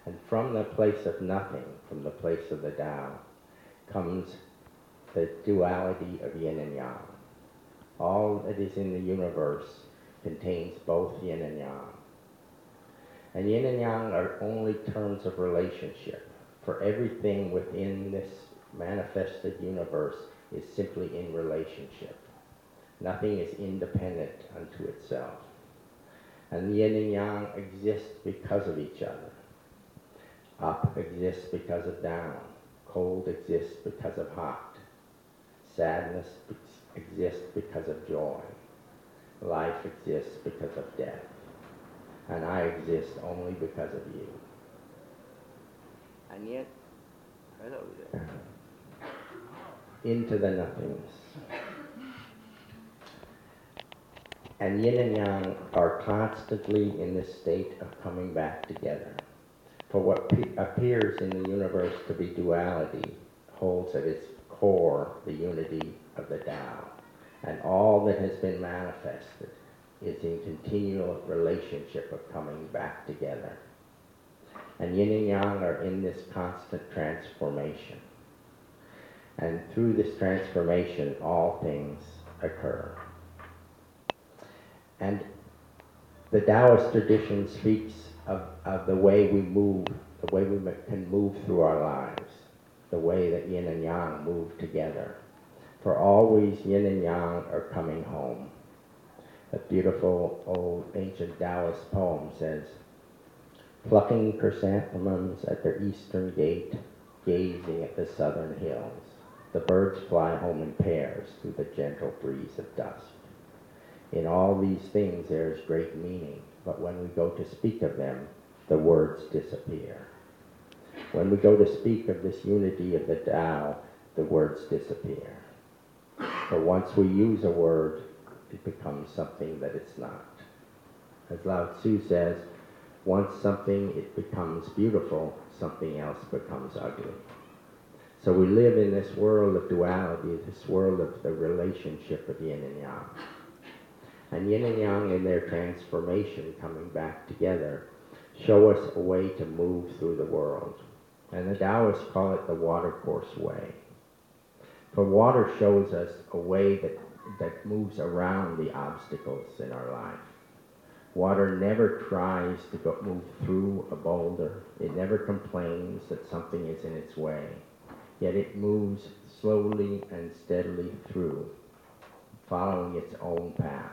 And from the place of nothing, from the place of the Tao, comes the duality of yin and yang. All that is in the universe contains both yin and yang. And yin and yang are only terms of relationship, for everything within this manifested universe is simply in relationship. Nothing is independent unto itself. And yin and yang exist because of each other. Up exists because of down. Cold exists because of hot. Sadness exists because of joy. Life exists because of death. And I exist only because of you. And yet, hello there. Into the nothingness. And yin and yang are constantly in this state of coming back together. For what appears in the universe to be duality holds at its core the unity of the Tao. And all that has been manifested is in continual relationship of coming back together. And yin and yang are in this constant transformation. And through this transformation, all things occur. And the Taoist tradition speaks of the way we move, the way we can move through our lives, the way that yin and yang move together. For always yin and yang are coming home. A beautiful old ancient Taoist poem says, plucking chrysanthemums at their eastern gate, gazing at the southern hills, the birds fly home in pairs through the gentle breeze of dusk. In all these things there is great meaning, but when we go to speak of them, the words disappear. When we go to speak of this unity of the Tao, the words disappear. For once we use a word, it becomes something that it's not. As Lao Tzu says, once something it becomes beautiful, something else becomes ugly. So we live in this world of duality, this world of the relationship of yin and yang. And yin and yang in their transformation coming back together show us a way to move through the world. And the Taoists call it the watercourse way. For water shows us a way that moves around the obstacles in our life. Water never tries to move through a boulder. It never complains that something is in its way. Yet it moves slowly and steadily through, following its own path.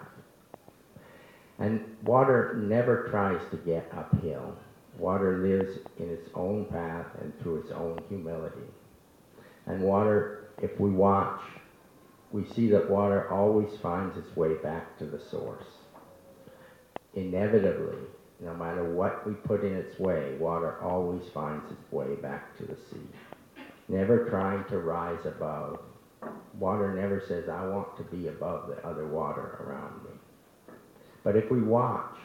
And water never tries to get uphill. Water lives in its own path and through its own humility. And water, if we watch, we see that water always finds its way back to the source. Inevitably, no matter what we put in its way, water always finds its way back to the sea. Never trying to rise above. Water never says, I want to be above the other water around me. But if we watch,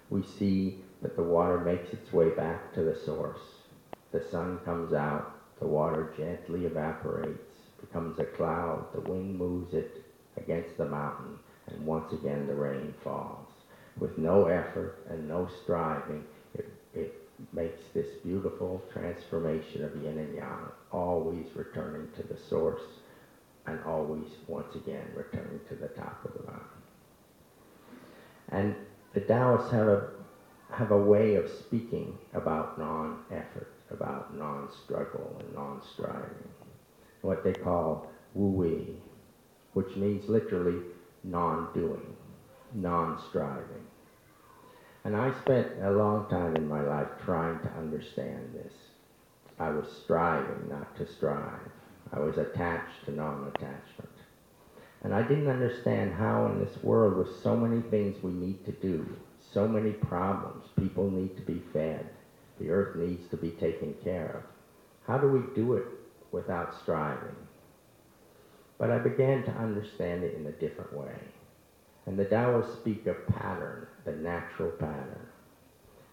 we see that the water makes its way back to the source. The sun comes out, the water gently evaporates, becomes a cloud, the wind moves it against the mountain, and once again the rain falls. With no effort and no striving, it makes this beautiful transformation of yin and yang, always returning to the source, and always, once again, returning to the top of the mountain. And the Taoists have a way of speaking about non-effort, about non-struggle and non-striving, what they call wu-wei, which means literally non-doing, non-striving. And I spent a long time in my life trying to understand this. I was striving not to strive. I was attached to non-attachment. And I didn't understand how in this world with so many things we need to do, so many problems, people need to be fed, the earth needs to be taken care of. How do we do it without striving? But I began to understand it in a different way. And the Taoists speak of pattern, the natural pattern.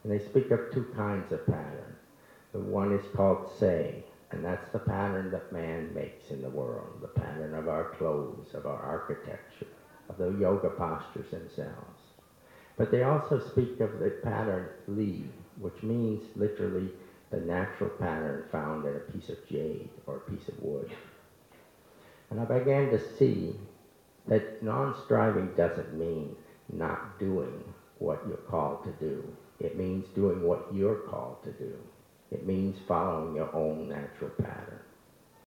And they speak of two kinds of pattern. The one is called sei, and that's the pattern that man makes in the world, the pattern of our clothes, of our architecture, of the yoga postures themselves. But they also speak of the pattern li, which means literally the natural pattern found in a piece of jade or a piece of wood. And I began to see that non-striving doesn't mean not doing what you're called to do. It means doing what you're called to do. It means following your own natural pattern.